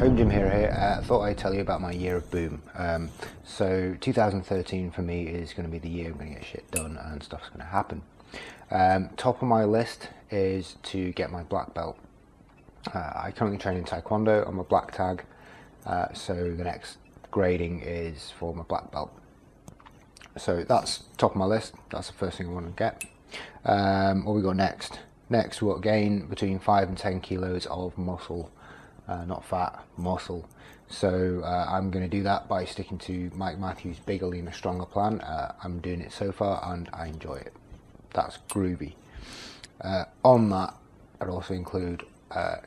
Home Gym Hero here. Thought I'd tell you about my year of boom. So 2013 for me is going to be the year I'm going to get shit done and stuff's going to happen. Top of my list is to get my black belt. I currently train in Taekwondo. I'm a black tag, so the next grading is for my black belt. So that's top of my list. That's the first thing I want to get. What we got next? Next we'll gain between 5 and 10 kilos of muscle. Not fat, muscle. So I'm going to do that by sticking to Mike Matthews' Bigger, Leaner, Stronger plan. I'm doing it so far and I enjoy it. That's groovy. On that, I'd also include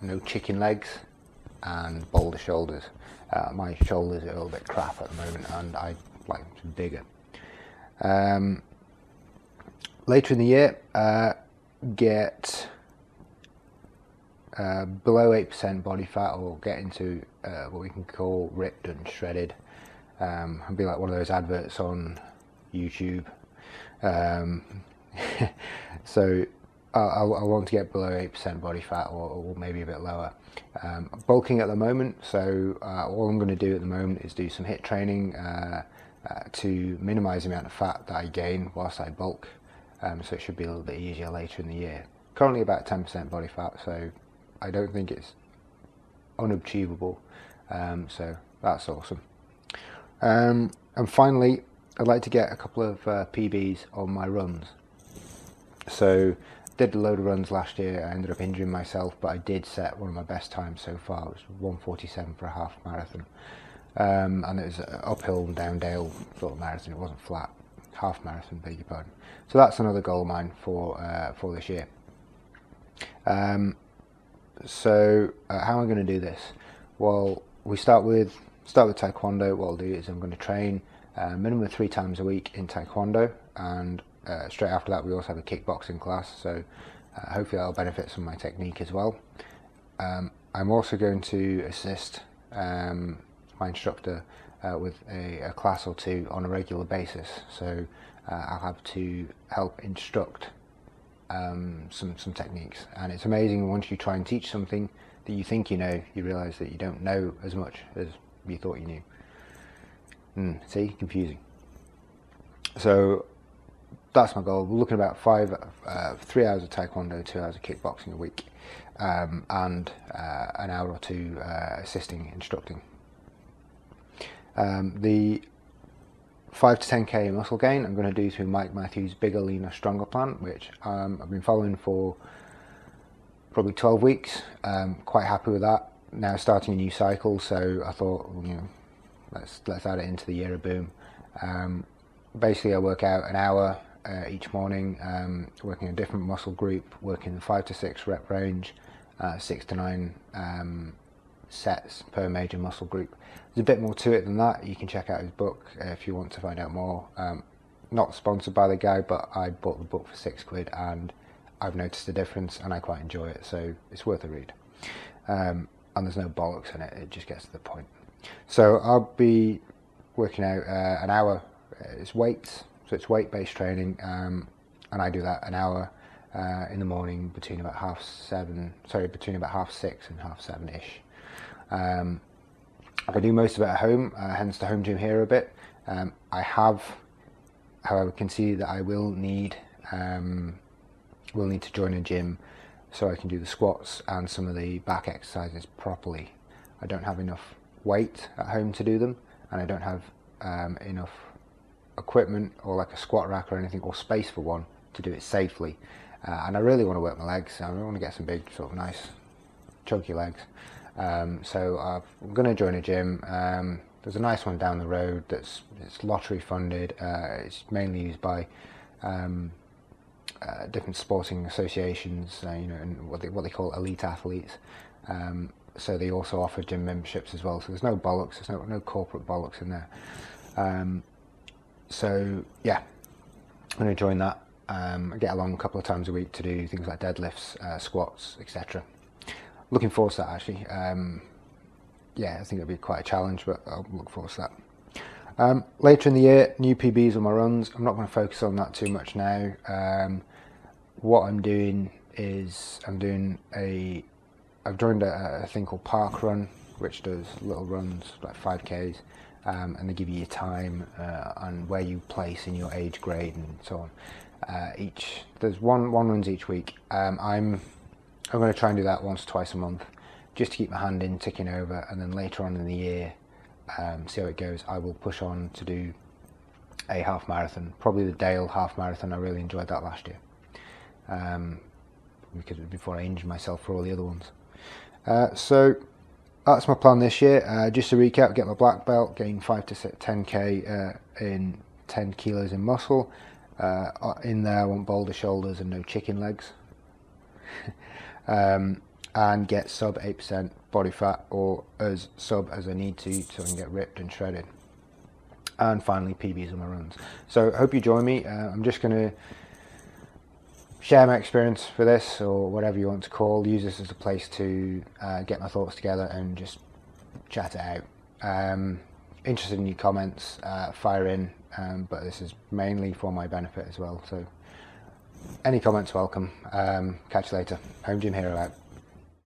no chicken legs and boulder shoulders. My shoulders are a little bit crap at the moment and I'd like them to be bigger. Later in the year, get below 8% body fat, or get into what we can call ripped and shredded, and be like one of those adverts on YouTube. So I want to get below 8% body fat, or maybe a bit lower. I'm bulking at the moment, so all I'm going to do at the moment is do some HIIT training to minimize the amount of fat that I gain whilst I bulk. So it should be a little bit easier later in the year. Currently about 10% body fat, so I don't think it's unachievable, so that's awesome. And finally, I'd like to get a couple of PBs on my runs. So did a load of runs last year. I ended up injuring myself, but I did set one of my best times so far. It was 1:47 for a half marathon, and it was an uphill and down dale sort of marathon. It wasn't flat. Half marathon, beg your pardon. So that's another goal of mine for this year. So how am I going to do this? Well, we start with Taekwondo. What I'll do is I'm going to train minimum of 3 times a week in Taekwondo, and straight after that we also have a kickboxing class, so hopefully that'll benefit some of my technique as well. I'm also going to assist my instructor with a class or two on a regular basis, so I'll have to help instruct some techniques. And it's amazing, once you try and teach something that you think you know, you realise that you don't know as much as you thought you knew. See, confusing. So that's my goal. We're looking at about 3 hours of Taekwondo, 2 hours of kickboxing a week, and an hour or two assisting, instructing. The 5 to 10k muscle gain I'm going to do through Mike Matthews' Bigger, Leaner, Stronger plan, which I've been following for probably 12 weeks. Quite happy with that. Now starting a new cycle, so I thought, let's add it into the year of boom. Basically, I work out an hour each morning, working a different muscle group, working the 5 to 6 rep range, 6 to 9 sets per major muscle group. There's a bit more to it than that. You can check out his book if you want to find out more. Not sponsored by the guy, but I bought the book for £6 and I've noticed a difference and I quite enjoy it, so it's worth a read. And there's no bollocks in it, it just gets to the point. So I'll be working out an hour. It's weights, so it's weight-based training, and I do that an hour in the morning between about half 6 and half 7-ish. I do most of it at home, hence the Home Gym Hero bit. I have, however, can see that I will need to join a gym so I can do the squats and some of the back exercises properly. I don't have enough weight at home to do them, and I don't have enough equipment or like a squat rack or anything, or space for one, to do it safely. And I really want to work my legs. I want to get some big, sort of nice chunky legs. So I'm going to join a gym. There's a nice one down the road it's lottery funded. It's mainly used by different sporting associations, and what they call elite athletes. So they also offer gym memberships as well. So there's no bollocks. There's no corporate bollocks in there. So yeah, I'm going to join that. I get along a couple of times a week to do things like deadlifts, squats, etc. Looking forward to that, actually. Yeah, I think it'll be quite a challenge, but I'll look forward to that. Later in the year, new PBs on my runs. I'm not going to focus on that too much now. What I'm doing is I've joined a thing called Park Run, which does little runs like 5Ks, and they give you your time and where you place in your age grade and so on. There's one runs each week. I'm going to try and do that once or twice a month, just to keep my hand in, ticking over, and then later on in the year, see how it goes. I will push on to do a half marathon, probably the Dale half marathon. I really enjoyed that last year, because before I injured myself for all the other ones. So that's my plan this year. Just to recap, get my black belt, gain 5 to 10k in 10 kilos in muscle. In there, I want boulder shoulders and no chicken legs. And get sub 8% body fat, or as sub as I need to, so I can get ripped and shredded. And finally, PBs on my runs. So I hope you join me. I'm just going to share my experience for this, or whatever you want to use this as a place to get my thoughts together and just chat it out. Interested in your comments, fire in, but this is mainly for my benefit as well. So any comments welcome. Catch you later. Home Gym Hero out.